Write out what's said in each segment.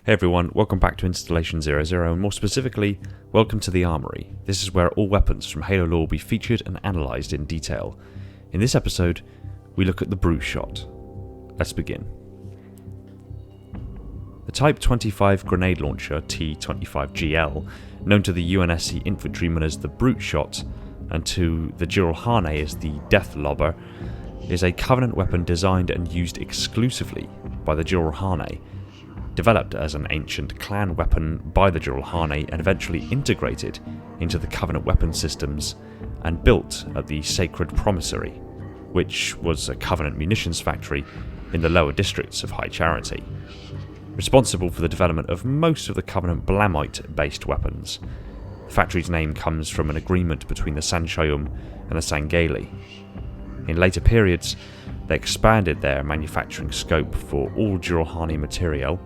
Hey everyone, welcome back to Installation 00, and more specifically, welcome to the Armory. This is where all weapons from Halo lore will be featured and analysed in detail. In this episode, we look at the Brute Shot. Let's begin. The Type 25 grenade launcher T-25GL, known to the UNSC infantrymen as the Brute Shot, and to the Jiralhane as the Death Lobber, is a Covenant weapon designed and used exclusively by the Jiralhane, developed as an ancient clan weapon by the Jiralhane and eventually integrated into the Covenant weapon systems and built at the Sacred Promontory, which was a Covenant munitions factory in the lower districts of High Charity, responsible for the development of most of the Covenant Blamite-based weapons. The factory's name comes from an agreement between the Sanshayum and the Sangheili. In later periods, they expanded their manufacturing scope for all Jiralhane material,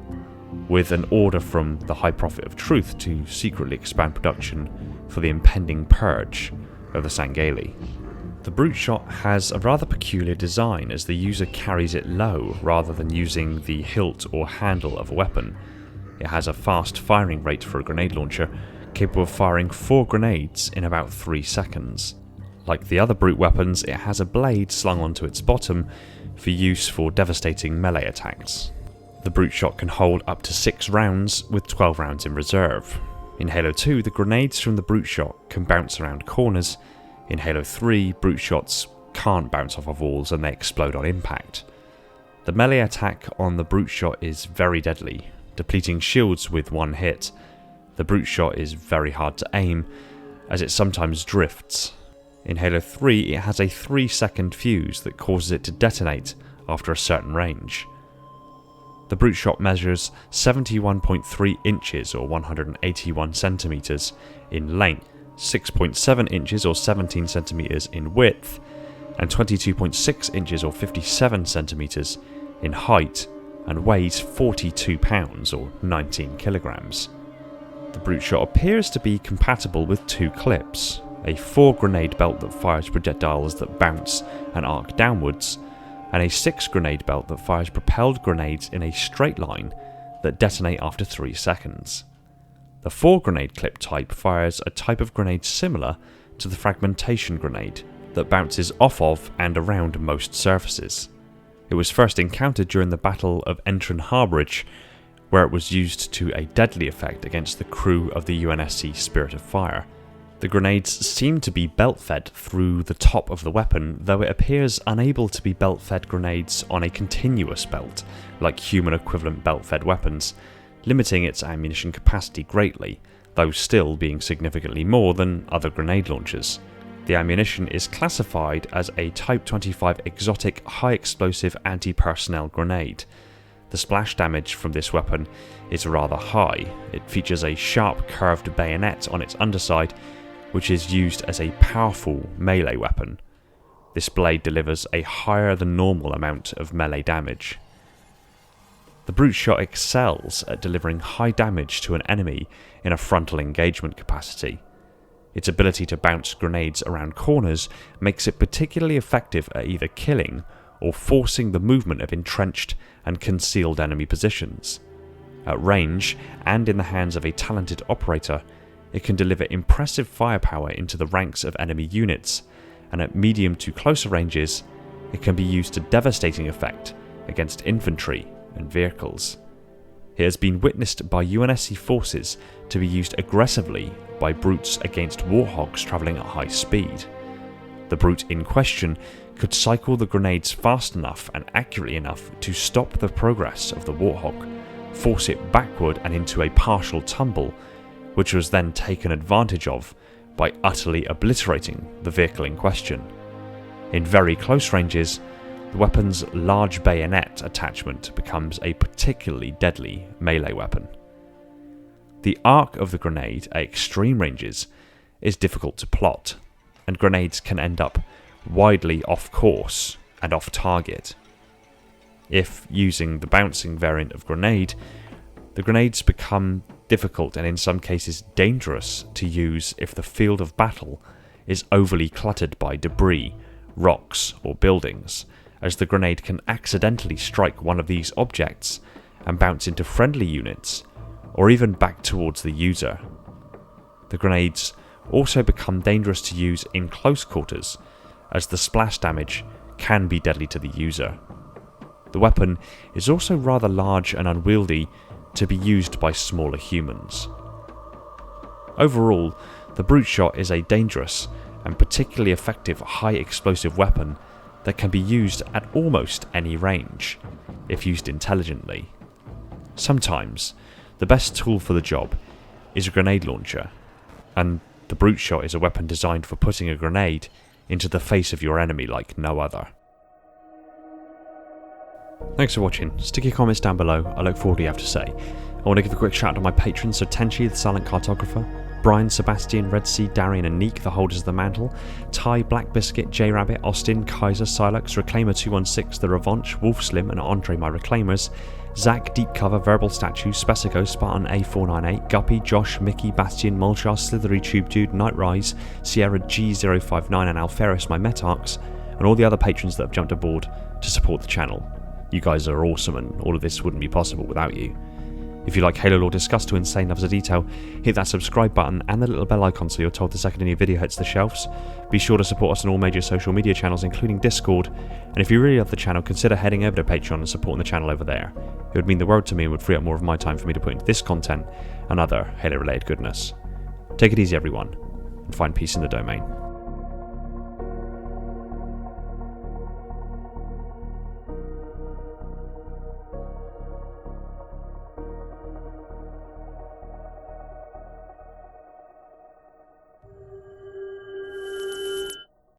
with an order from the High Prophet of Truth to secretly expand production for the impending purge of the Sangheili. The Brute Shot has a rather peculiar design, as the user carries it low rather than using the hilt or handle of a weapon. It has a fast firing rate for a grenade launcher, capable of firing 4 grenades in about 3 seconds. Like the other Brute weapons, it has a blade slung onto its bottom for use for devastating melee attacks. The Brute Shot can hold up to 6 rounds, with 12 rounds in reserve. In Halo 2, the grenades from the Brute Shot can bounce around corners. In Halo 3, Brute Shots can't bounce off of walls and they explode on impact. The melee attack on the Brute Shot is very deadly, depleting shields with one hit. The Brute Shot is very hard to aim, as it sometimes drifts. In Halo 3, it has a 3-second fuse that causes it to detonate after a certain range. The Brute Shot measures 71.3 inches or 181 centimeters in length, 6.7 inches or 17 centimeters in width, and 22.6 inches or 57 centimeters in height, and weighs 42 pounds or 19 kilograms. The Brute Shot appears to be compatible with 2 clips, a 4 grenade belt that fires projectiles that bounce and arc downwards, and a 6 grenade belt that fires propelled grenades in a straight line that detonate after 3 seconds. The 4 grenade clip type fires a type of grenade similar to the fragmentation grenade that bounces off of and around most surfaces. It was first encountered during the Battle of Entren Harborage, where it was used to a deadly effect against the crew of the UNSC Spirit of Fire. The grenades seem to be belt-fed through the top of the weapon, though it appears unable to be belt-fed grenades on a continuous belt, like human-equivalent belt-fed weapons, limiting its ammunition capacity greatly, though still being significantly more than other grenade launchers. The ammunition is classified as a Type 25 exotic high-explosive anti-personnel grenade. The splash damage from this weapon is rather high. It features a sharp curved bayonet on its underside, which is used as a powerful melee weapon. This blade delivers a higher than normal amount of melee damage. The Brute Shot excels at delivering high damage to an enemy in a frontal engagement capacity. Its ability to bounce grenades around corners makes it particularly effective at either killing or forcing the movement of entrenched and concealed enemy positions. At range, and in the hands of a talented operator, it can deliver impressive firepower into the ranks of enemy units, and at medium to closer ranges, it can be used to devastating effect against infantry and vehicles. It has been witnessed by UNSC forces to be used aggressively by brutes against warhogs travelling at high speed. The brute in question could cycle the grenades fast enough and accurately enough to stop the progress of the warthog, force it backward and into a partial tumble, which was then taken advantage of by utterly obliterating the vehicle in question. In very close ranges, the weapon's large bayonet attachment becomes a particularly deadly melee weapon. The arc of the grenade at extreme ranges is difficult to plot, and grenades can end up widely off course and off target. If using the bouncing variant of grenade, the grenades become difficult and in some cases dangerous to use if the field of battle is overly cluttered by debris, rocks or buildings, as the grenade can accidentally strike one of these objects and bounce into friendly units or even back towards the user. The grenades also become dangerous to use in close quarters, as the splash damage can be deadly to the user. The weapon is also rather large and unwieldy to be used by smaller humans. Overall, the brute shot is a dangerous and particularly effective high explosive weapon that can be used at almost any range, if used intelligently. Sometimes, the best tool for the job is a grenade launcher, and the brute shot is a weapon designed for putting a grenade into the face of your enemy like no other. Thanks for watching. Stick your comments down below, I look forward to what you have to say. I want to give a quick shout out to my patrons, so Tenchi, the silent cartographer, Brian, Sebastian, Red Sea, Darian and Neek, the holders of the mantle, Ty, Black Biscuit, J Rabbit, Austin, Kaiser, Silex, Reclaimer 216, The Revanche, Wolf Slim and Andre my Reclaimers, Zach, Deep Cover, Verbal Statue, Spesico, Spartan A498, Guppy, Josh, Mickey, Bastian, Molchar, Slithery Tube Dude, Night Rise, Sierra G059 and Alferis, my Metarchs, and all the other patrons that have jumped aboard to support the channel. You guys are awesome and all of this wouldn't be possible without you. If you like Halo lore discussed to insane levels of detail, hit that subscribe button and the little bell icon so you're told the second a new video hits the shelves. Be sure to support us on all major social media channels including Discord, and if you really love the channel, consider heading over to Patreon and supporting the channel over there. It would mean the world to me and would free up more of my time for me to put into this content and other Halo related goodness. Take it easy everyone, and find peace in the domain.